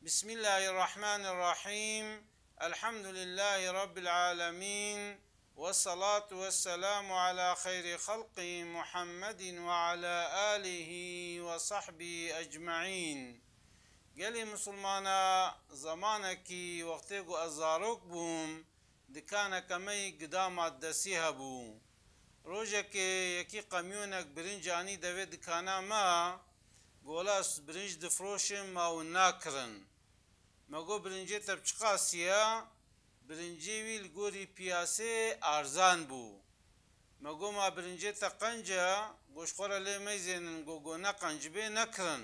بسم الله الرحمن الرحيم. الحمد لله رب العالمين، والصلاة والسلام على خير خلق محمد وعلى آله وصحبه أجمعين. قالي مسلمانا زمانك وقتك أزاروك بوم دكانا كمي قدامات دسيها بوم روجك يكي قميونك برنجاني دوي دكانا ما قولاس برنج دفروشم ما وناكرن مگو برنجی تبچقاسیه برنجی ویل گوری پیاسه ارزان بو مگو ما برنجی تا قنجه گوشخوره لی میزینن گو نقنج بی نکرن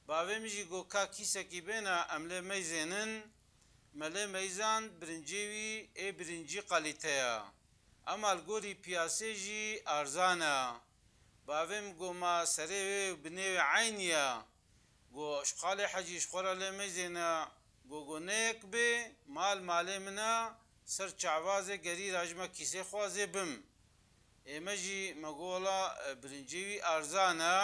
باوی میجی گو کا کیسه کی بینا املی میزینن ملی میزان برنجی وی ای برنجی قلیته اما الگوری پیاسه جی ارزانه باویم گو ما سری وی بنیوی عینیه گو اشقال حجیش خورا لمیزینا گو نیک بی مال منا سر چعوازه گری راجمه کیسه خوازه بم ایمجی مگولا برنجیوی ارزانه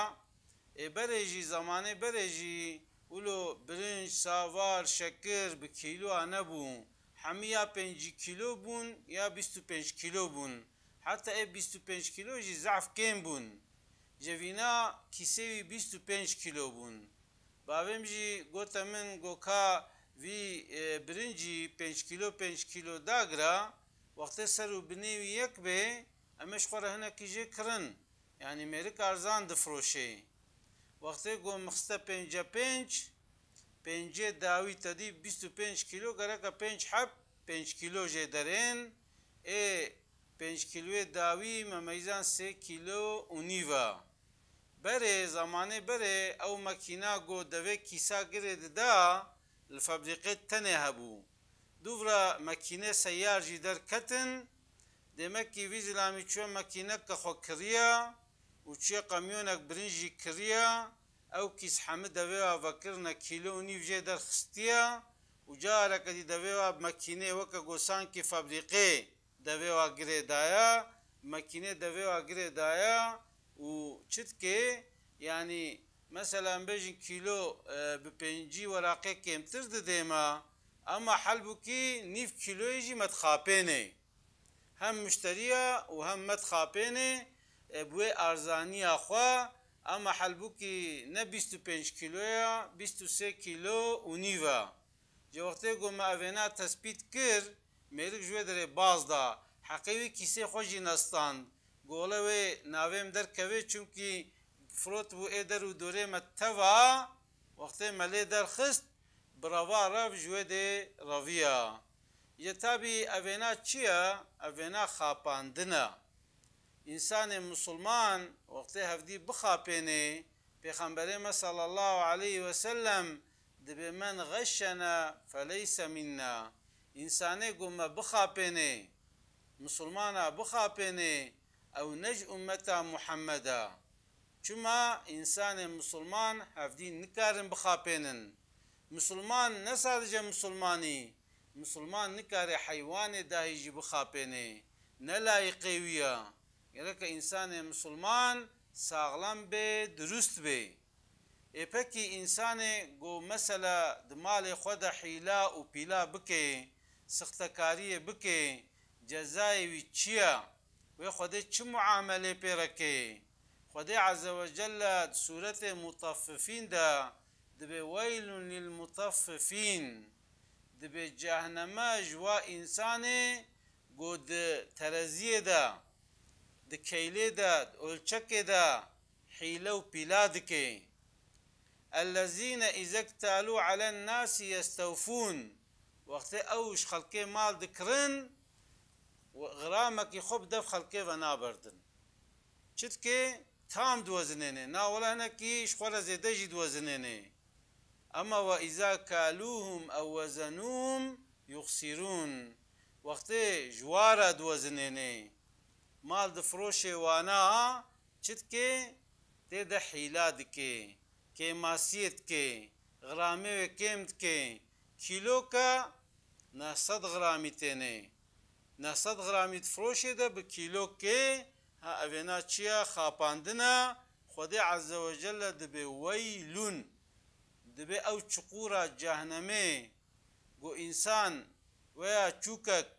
بریجی زمانه بریجی ولو برنج ساوار شکر بکیلو نبون همیا 5 کیلو بون یا 25 کیلو بون حتی ای 25 کیلو جی ضعف کم بون جوینا کیسه 25 کیلو بون باویم جی گوتا من گوکا وی برنجی 5 کیلو داگرا وقتی سرو بنیوی یک به امش خوره هنه کیجه کرن یعنی میرک ارزان دفروشه وقتی گو مخسته 5 داوی تدی 25 کیلو گره 5 حب 5 کیلو جه درین 5 کیلو داوی ممیزان 3 کیلو اونیوه بره زمانه بره او مکینا گو دوه کیسا گرد دا الفابریقه تنه هبو دوورا مکینه سیار جی در کتن دمکی وی زلامی چون مکینه که خو کریا و چه قمیونک برنجی کریا او کیس حمد دوه وکرنا کیلو نیو جه در خستیا و جاره کدی دوه مکینه وکا گوسان کی فابریقه دوه گرد دایا مکینه دوه گرد دایا و چت که یعنی مثلا بيجي كيلو ببنجي ورقه كمتر ديما اما حلبو كي نيف كيلو يجي متخابيني هم مشتريه وهم متخابيني بوي ارزاني اخوا اما حلبو كي ن 25 كيلو يا 23 كيلو ونيفا جو وقتی گو ما اوینا تثبیت کر میرک جوه در باز دا حقیقی کیسه خوشی نستان گوله و ناویم در کوي چونکی فروت بو ادر و دوره متوا وقتی ملی در خست براوا رف جوه ده رویا یه تابی اوینا چیه؟ اوینا خاپاندنه انسان مسلمان وقتی هفدی بخاپینه پیغمبر ما صلی الله علیه وسلم دبی من غشنا فلیس منا انسانه گم بخاپینه مسلمانه بخاپینه او نج امتا محمدا چما انسان مسلمان هفدین نکارن بخاپینن مسلمان نسادجه مسلمان نکاره حیوان داهیجی بخاپینه نلایقیویه یعنی که انسان مسلمان ساغلم به درست به اپکی انسان گو مثلا دمال خود حیلا و پیلا بکه سختکاری بکه جزای وی چیه و خود چه معامله پیرکه خود عز وجل سورة مطففین دا دبی ویل للمطففین دبی جهنم جوا انسان گود ترزیه دا دکیله دا اولچک دا حیله و پیلا دکه الذين اذا اكتالوا على الناس يستوفون وقت اوش خلقه مال دکرن غرامك خوب دف خلقه و نابردن چت که تام دوزننه نا ولا هنكي شخوره زيده جي دوزننه اما واذا كالوهم او وزنوهم يخسرون وقت جواره دوزننه مال دفروش وانا چت که تد حیلاد که ماسیت که غرامه کمت که کیلو کا 900 غرامی تنه 900 غرامی فروشه ده بکیلو که ها اوینا چیا خاپاندنا خود عز وجل دبی ویلون دبي أو چقورا جهنمي گو إنسان ويا چوكك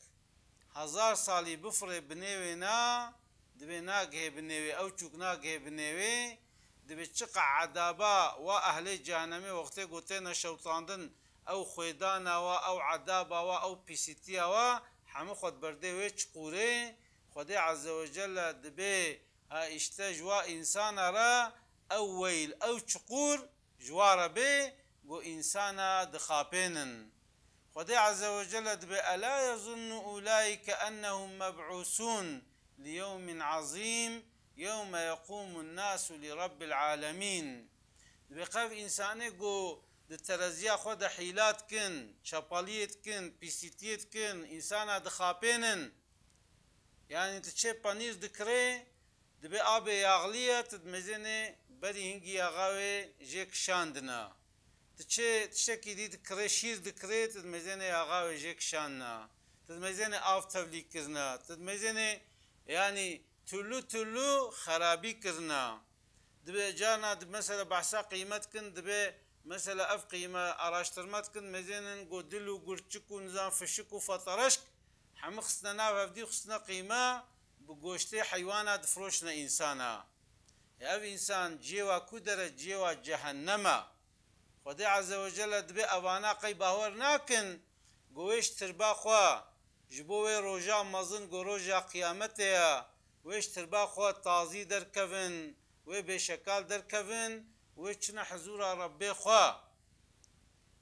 1000 سالي بفري بنيوي نا دبي ناقه بنيوي أو چوك ناقه بنيوي دبي چقع عذابا وأهل جهنمي وقتي قوتين شوطاندن أو خويدانا أو عذابا أو بيسيتيا حمو خد برده وي چقوري خدي عز وجل دبي اشتا جوا إنسان را أو ويل أو چقور جوار بي قو إنسانا دخابينن خدي عز وجل دبي ألا يظن أولئك أنهم مبعوثون ليوم عظيم يوم يقوم الناس لرب العالمين دبي قف إنساني قو دترزيا خود حيلات كن شاباليت كن بيسيتيت كن إنسانا دخابينن يعني تشي بانير دكري دبي آبي ياغلية تدمزيني بري هنگي ياغاوي جيك شاندنا تشكي دي دكري شير دكري تدمزيني ياغاوي جيك شاننا تدمزيني آف تبلي كرنا تدمزيني يعني تلو خرابي كرنا دبي جانا دبي مثلا بحثا قيمت كن دبي مثلا اف قيمة اراشترمت كن مزينن قو دلو قرچكو نظام فشكو فطرشك حم خصنا ناف دي خصنا قيمة بقوشتي حيوانات فروشنا إنسانا يا إنسان جيوا كدر جيوا جهنم خدي عز وجل دبي أبانا قي باور ناكن قويش تربا خوا جبوي روجا مزن قو روجا قيامتها ويش تربا خوا تازي در كفن وي بشكال در كفن ويشنا حزور ربي خوا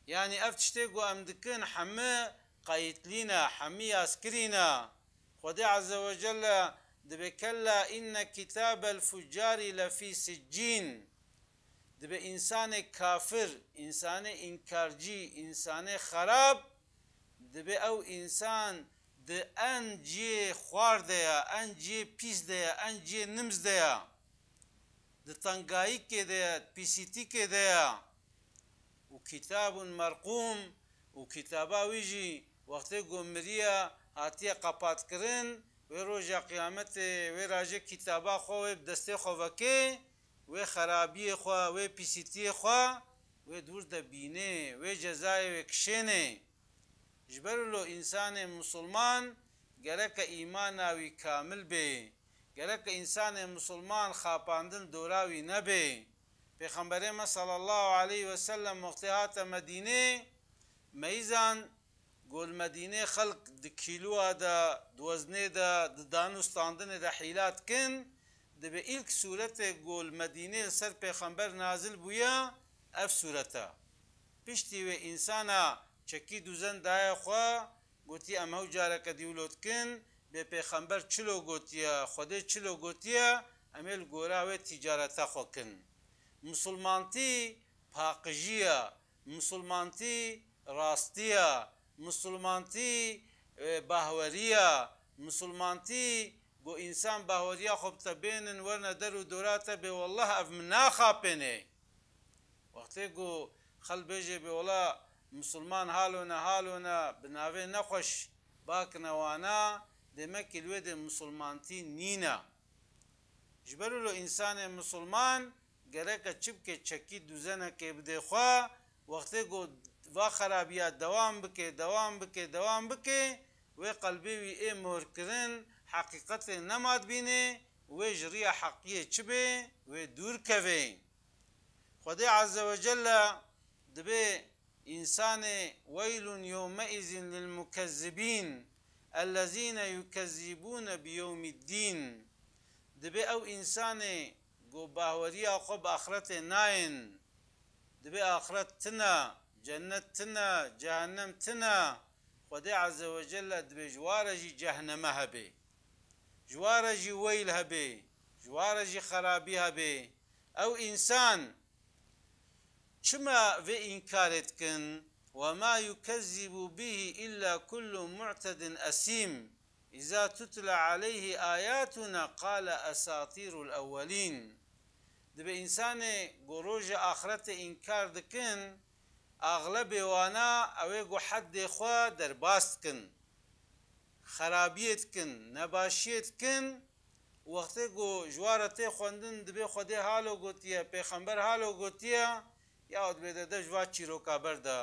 يعني افتشتي قو امدكن حمي قايتلينا حمي اسكرينا خدي عز وجل دبي كلا إن كتاب الفجار لفي سجين دبي إنسان كافر إنسان إنكارجي إنسان خراب دبي أو إنسان د أنجي خوار ديا أنجي بيس ديا أنجي نمز ديا د تنقاي كده بيسيتي كده وكتاب مرقوم وكتابا ويجي وقت قمرية هاتيا قبات كرن ويروجا قيامته ويراجع كتابا خو بدسته خوكي وخرابي خو وبيسيتي خو ودور دبينه وجزاي وكشنه جبرلو انسان مسلمان گرك ایماناوی کامل به گرك انسان مسلمان خاپاندن دوراوی نبه پیغمبر ما صلی الله علیه و سلم وقتها مدینه میزان قول مدينة خلق د كيلو دا دوزنه دا دانو ستاندن دا حيلات كن دبي إلك سورة قول مدينة سر پیغمبر نازل بويا اف سورة بشتي و انسانا چكي دوزن دايا خوا قوتي امهو جارك ديولوت كن بي پیغمبر چلو قوتيا خوده چلو قوتيا اميل قورا و تجارتا خوا كن مسلمانتي پاقجيا مسلمانتي راستيا مسلمانتي باهورية مسلمانتي قو إنسان باهورية خب تبين ورنا درو دوراتا بي والله أف منا خابيني وقتی قو خل بيجي بي والله مسلمان هالونا بناوي نخوش باكنا وانا دمك الويد مسلمانتي نينا جبرو له إنسان مسلمان گرکه چبکه چکی دوزنه که بده خواه وقتی قو و خرابیات دوام بکه و قلبی وی ای مهر کرن حقیقت نماد بینه و جریه حقیه چبه و دور کوه خدای عز وجل دبه انسان ویل یومئذ للمكذبین الذين يكذبون بيوم الدين دبه او انسان گو باوریا خوب آخرت ناین دبه آخرت تنا جنت تنا جهنم تنا خدای عز وجل دبه جوارجی جهنم هبه جوارجی ویل هبه جوارجی خرابی هبه او انسان چما و انکارت کن وما يكذب به إلا كل معتد أثيم إذا تتلى عليه آياتنا قال أساطير الأولين دبه انسان گروج آخرت انکار دکن اغلب وانا اوه گو حد خوا در باست کن خرابیت کن نباشیت کن وقتی گو جوارت خوندن دبه خودی حالو گوتیا پیغمبر حالو گوتیا یاوت بێدە دەژوا چیرۆکا بەردا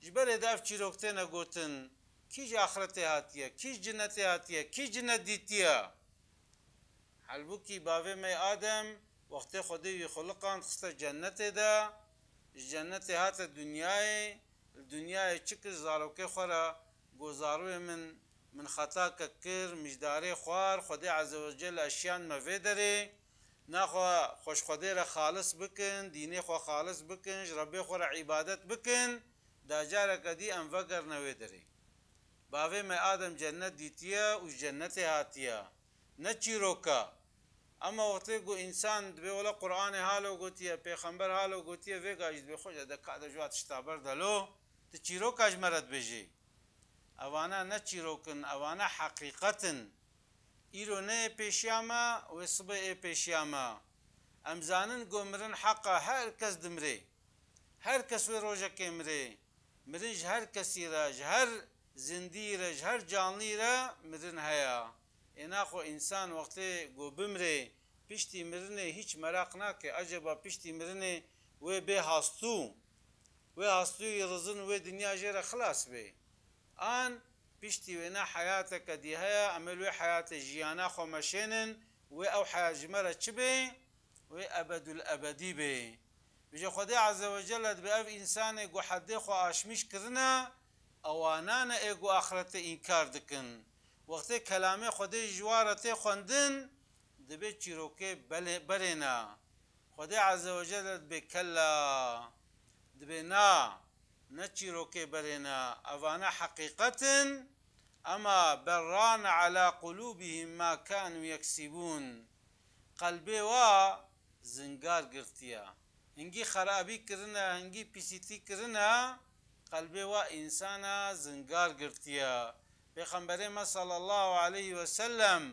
ژبەرێ داف چیرۆکتێنە گوتن کیژ ئاخرەتێ هاتیە کیژ جنەتێ هاتیە کی جنەت دیتیە هەلبووکی باوێ مەی ئادەم وەختێ خودەوی خولقان خستە جەنەتێدا جەنەتێ هاتە دنیایە چ کرد زارۆکەی خۆرە گۆزاروێ من خەتاکە کرد میژدارێ خوار خودێ عەزەوەجەل ئەشیان مەڤێ دەرێ ناخوا خۆشخودێرە خالص بکن دینێ خۆ خالص بکن ڕەبێ خۆرە عیبادەت بکن داجارەکە دی ئەم ڤەگەرنەوێ دەرێ باوێ مەی ئادەم جەنەت دیتیە و ژەنەتێ هاتیە نە چیرۆکە ئەمە وەختێ گو ئینسان دبێ وەڵە قورئانێ هالۆ گوتیە پێخەمبەر هالۆ گوتیە vێگاژ دبێ خۆش دەکا دەژوات شتا بەردەلۆ تە چیرۆکاژ مەرەت بێژێ ئەوانە نە چیرۆکن ئەوانە حەقیقەتن ئیرۆ نەیە پێشیامە وێ سبە ئێ پێشیامە ئەمزانن گۆمرن حەقە هەر کەس دمرێ هەر کەس وێ ڕۆژەکێ مرێ مرنج هەر کەسیرەژ هەر زیندیرەژ هەر جانلیرە مرن هەیە ئێناخۆ ئینسان وەختێ گۆ بمرێ پشتی مرنێ هیچ مەراق ناکێ ئەجەبا پشتی مرنێ وێ بێ هاستوو وێ هاستووی ڕزن وێ دنیا ژێرە خلاص بێ ئان پشتی وێنە حیاتەکە دی هەیە ئەمە وێ حیاتە ژیانە خۆمەشێنن وێ ئەو حیاژمەرە چ بێ وێ ئەبەدولئەبەدی بێ بژە خودێ عەزەوەجەل دبێ ئەو ئینسانێ گۆ حەدێ خۆ ئاشمیش کردنە ئەوانانە ئێگو ئاخرەتە ئینکار دکن وەختێ کەلامێ خودێ ژوارە تێ خوێندن دەبێت چیرۆکێ بەرێنە خودێ عەزەوەجەل دبێ کەلا دبێ نا نە چیرۆکێ بەرێنە ئەوانە حەقیقەتن ئەما بەڕانە عەلا قولوبیهم ما کانوا یەکسیبون قەلبێ وا زنگار گرتیە هەنگی خەرابی کردنە هەنگی پیسیتی کردنە قەلبێ وا ئینسانە زنگار گرتیە پێخەمبەرێمە صلی الله علیه وسلم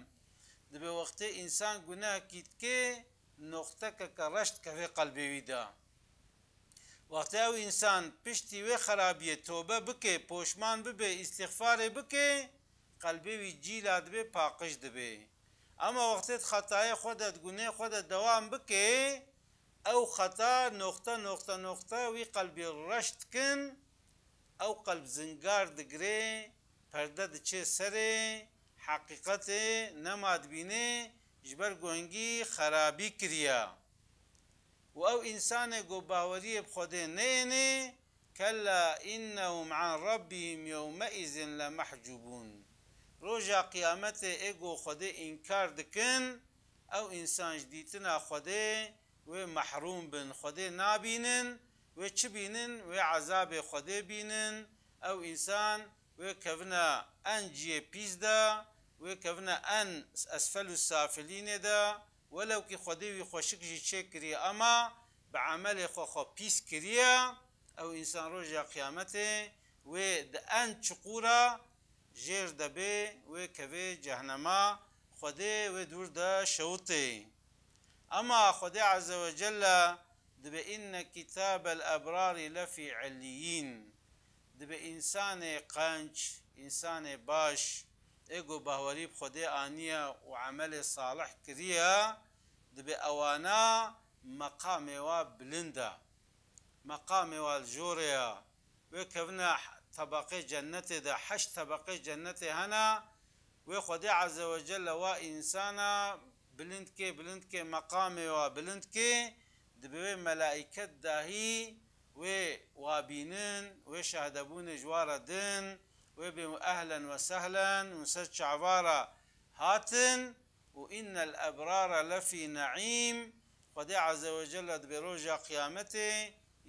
دبێ وەختێ ئینسان گوناهێکی تکێ نۆختەکە کە ڕەشت کەوێ قەلبێویدا وەختێ ئەو ئینسان پشتی وێ خەرابیە تۆبە بکێ پۆشمان ببێ ئیستیغفارێ بکێ قەلبێوی جیلا دبێ پاقش دبێ ئەمە وەختێت خەتایە خۆدەت گونێ خۆدەت دەوام بکێ ئەو خەتا نۆختە وی قەلبی ڕەشت کن ئەو قەلب زنگار دگرێ پەردە دچێ سەرێ حەقیقەتێ نەمادبینێ ژبەر گۆنگی خەرابی کریە و ئەو ئینسانێ گۆ باوەریە بخۆدێ نێنێ کەلا ئینەهم عن ڕەبیهم یەومەئیذ لەمەحجوبون ڕۆژا قیامەتێ ئێگۆ خودێ ئینکار دکن ئەو ئینسانش دیتنا خودێ وێ مەحروم بن خودێ نابینن وێ چ بینن وێ عەزابێ خودێ بینن ئەو ئینسان وێ کەڤنە ئەنجیە پیسدا وێ کەڤنە ئەن ئەسفەل و سافلینێدا وەلەوکی خودێوی خۆشکژی چێ کریە ئەما بە عەمەلێ خۆ پیس کریە ئەو ئینسان ڕۆژا قیامەتێ وێ ئەن چقورە ژێر دەبێ وێ کەوێ جەهەنەما خودێ وێ دوور دە شەوتێ ئەما خودێ عەزەوەجەل دبێ ئینە کیتابە الئەبراری لەفی عەلیین دبێ ئینسانێ قەنج ئینسانێ باش ئێگۆ باوەری بخودێ ئانیە و عەمەلێ ساڵح کریە دبێ ئەوانە مەقامێ وا بلندە مەقامێ وا ژۆرەیە وێ کەڤنە طبقەی جەنەتێدا حەشت طبقەی جەنەتێ هەنا وێ خودێ عەزەوەجەل وا ئینسانە بلند کێ مەقامێ وا بلند کێ دبێ وێ مەلائیکەت داهی وێ وابینن وێ شادەبوونێ ژوارە دن وێ بێ ئەهلەن وەسەهلەن وسەر چاوارە هاتن و ئینە الئەبرارە لەفی نەعیم خودێ عەزەوەجەل دبێ ڕۆژا قیامەتێ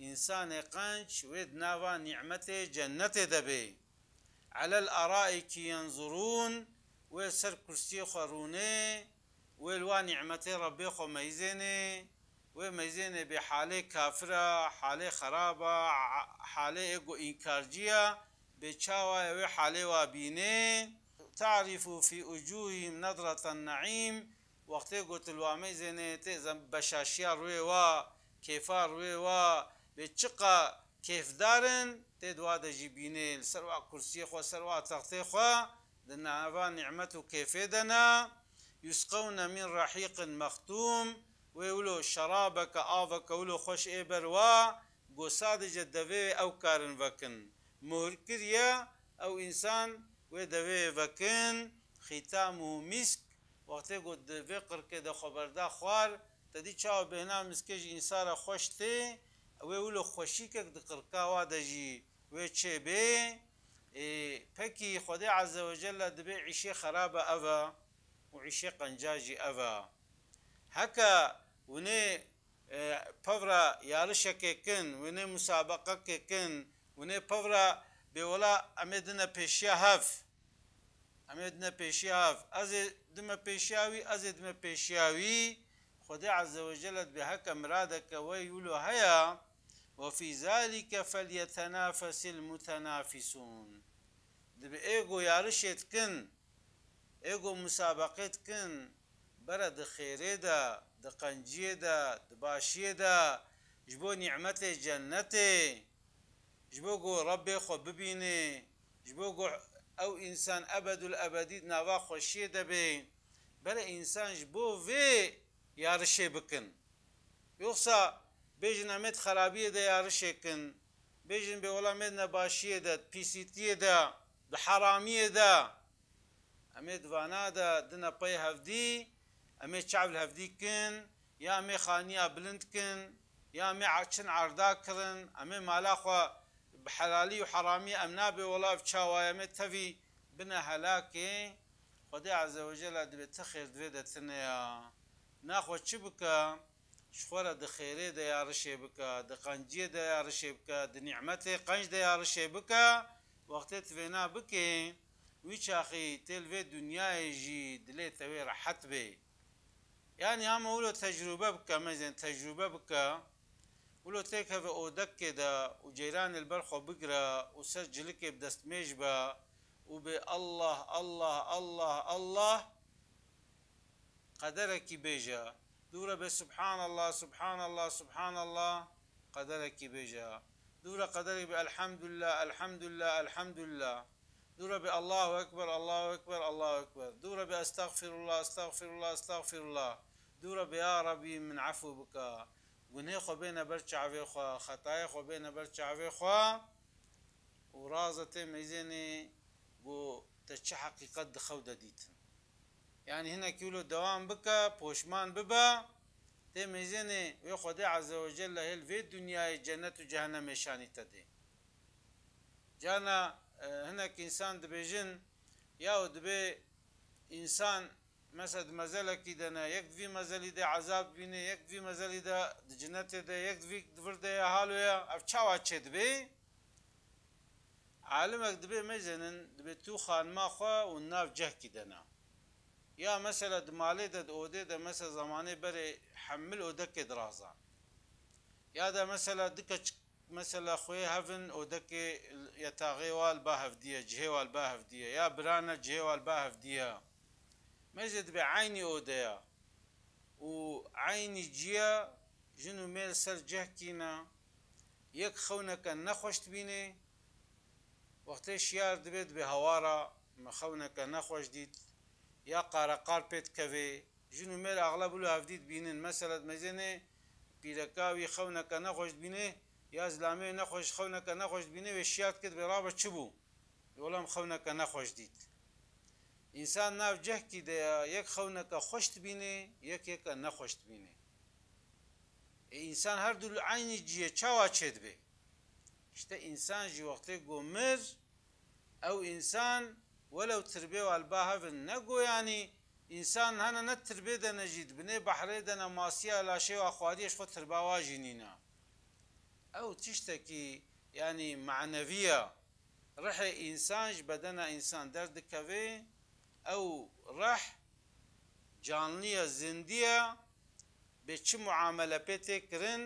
ئینسانێ قەنج وێ ناوا نیعمەتێ جەنەتێ دەبێ عەلە الئەرائیک یەنظورون وێ سەر کورسیە خۆ ڕوونێ وێ وا نیعمەتێ ڕەبێ خۆ مەیزێنێ وێ مەیزێنێ بێ حالەی کافرە حالەی خەرابە حالەی ئێگۆ ئینکارجیە بێ چاوایە وێ حالەی وا بینێ تعرف في وجوههم نظرة النعيم وەختێ گوتل وا مەیزێنێ تێزە بەشاشیا ڕوێ وا کێفا ڕوێ وا بێ چقە کێفدارن تێ دوا دەژی بینێ سەر وا کورسیە خۆ سەر وا تەختێ خوا دناوا نیعمەت و کێفێ دەنا یوسقون من رحیق مەختوم وێ ولۆ شەرابەکە ئاڤەکە ولۆ خۆش ئێ بەروا گو سادجه دوی او کارن وکن مهر کریا او انسان و دوی وکن ختامه مسك وقتی گو دوی قرکه ده خبرده خوار تدی چاو بهنا مسکج انسان خوشتی و ولو خوشی که ده قرکه واده جی و چه به پکی خدا عز وجل دبي عيشة خرابة أفا وعيشة قنجاجي أفا هكا وني بفرا يارشك كن وني مسابقة كن وني بفرا بولا أمدنا بيشيا هاف أمدنا بيشيا هاف أزي دم بيشياوي أزي دم بيشياوي خدا عز وجل بهكا مرادك ويقولوا هيا وفي ذلك فليتنافس المتنافسون دب ايغو يارشت كن ايغو مسابقت كن برد خيره دا د قنجيه دا د باشيه دا جبو نعمت جنته جبو گو رب خو ببيني جبو گو او انسان ابد الابدي نوا خوشيه دا بي بلا انسان جبو في يارشه بكن يوصا بيجن امت خرابيه دا يارشه كن بيجن بولا مد نباشيه دا بي سي تي دا د حراميه دا امد وانا دا دنا بي هفدي امد شعب الهفدي كن يا امي خانيه بلند كن يا امي عشان عردا كرن امي مالاخوا بحلالي وحرامي امنابي ولا بشاوايا امد تفي بنا هلاكي خدي عز وجل دبي تخير دويدتنا ناخو تشبكا شخورة د خيري دا يا رشي بكا د قنجي دا يا رشي بكا د نعمتي قنج دا يا رشي بكا وقت تفينا بكي ويش اخي تلفي دنيا يجي دلي توي راحت بي يعني هم ولو تجربه بكا مثلا تجربه بكا ولو تيكا في اودك كده وجيران البرخو بقرا وسجلك بدستميج با وبي الله الله الله الله قدرك بيجا دورة بسبحان الله سبحان الله سبحان الله قدرك بيجا دورة قدرك بالحمد لله الحمد لله الحمد لله دورة بالله أكبر الله أكبر الله أكبر دورة بأستغفر الله أستغفر الله أستغفر الله دورة بيا ربي من عفو بك ونهي خو بينا برشع في خوا خطايا خو بينا برشع في خوا ورازة ميزيني بو تشي حقيقة خودة ديتن يعني هنا كيلو دوام بكا بوشمان ببا تميزيني ويخدي عز وجل هل في الدنيا جنة وجهنم شاني تدي جانا هناك انسان دبيجن ياو دبي انسان مثلا مزالة كيدنا يكفي مزالي دا عذاب بيني يكفي مزالي دا جنة دا يكفي دفر دا حالو يا افشاوا تشد بي عالمك دبي ميزنن دبي تو خان ما خوا والناف جه كيدنا يا مثلا دمالي دا اودي دا مثلا زماني بري حمل اودك درازا يا دا مثلا دكا مثلا خوي هفن اودك يتاغي والبا هفديه جهي والبا هفديه يا برانا جهي والبا هفديه مجد بعيني اوديا وعيني جيا جنو ميل سر جه كينا يك خونك نخوشت بيني وقتي شيار دبيت بهوارا مخونك نخوش ديت يا قارقار بيت كفي جنو ميل اغلب له هفديت بينن مثلا مزينه بيركاوي خونك نخوش بيني يا زلامي نخوش خونك نخوش بيني وشيات كد برابر تشبو يقولهم خونك نخوش ديت انسان ناف جه كده يك خونك خوشت بيني يك نخوشت بيني انسان هر دول عيني جيه چاوا چد بي işte انسان جي وقتي قمر او انسان ولو تربيه والباها نقو يعني انسان هنا نتربيه دا نجيد بني بحري دا ماسيه لا شيء واخواديش خو ترباوا جنينا او تشتكي يعني معنويه رح انسان بدنا انسان درد كوي او رح جانليه زنديه بچ معامله بتكرن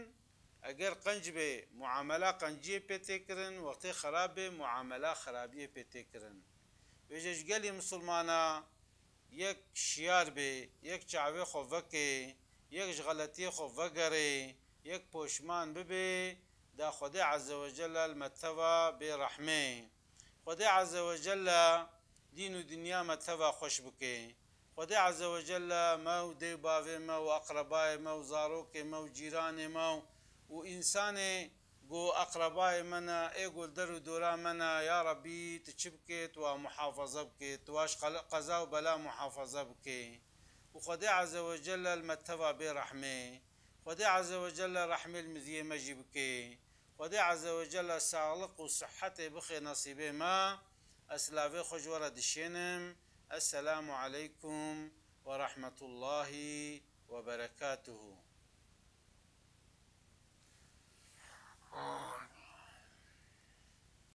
اگر قنج به معامله قنجي بتكرن وقت خراب معامله خرابيه بتكرن وجج قالي مسلمانا يك شيار بي يك چاوي خو وکي يك غلطي خو وگري يك پوشمان ببي دا خدای عز وجل المتوى برحمه خدای عز وجل دين ودنيا متوى خوش بكي خدای عز وجل مو دي باوي مو اقرباي مو زاروك مو جيران مو وانسان قو أقرباي منا إيقول درو دورا منا يا ربي تشبكت ومحافظة بكت واش قزا وبلا محافظة بكي وخدي عز وجل المتبع برحمه خدي عز وجل رحمه المذيه مجيبكي خدي عز وجل سالق وصحته بخي نصيبه ما أسلافي خجورة دشينم. السلام عليكم ورحمة الله وبركاته.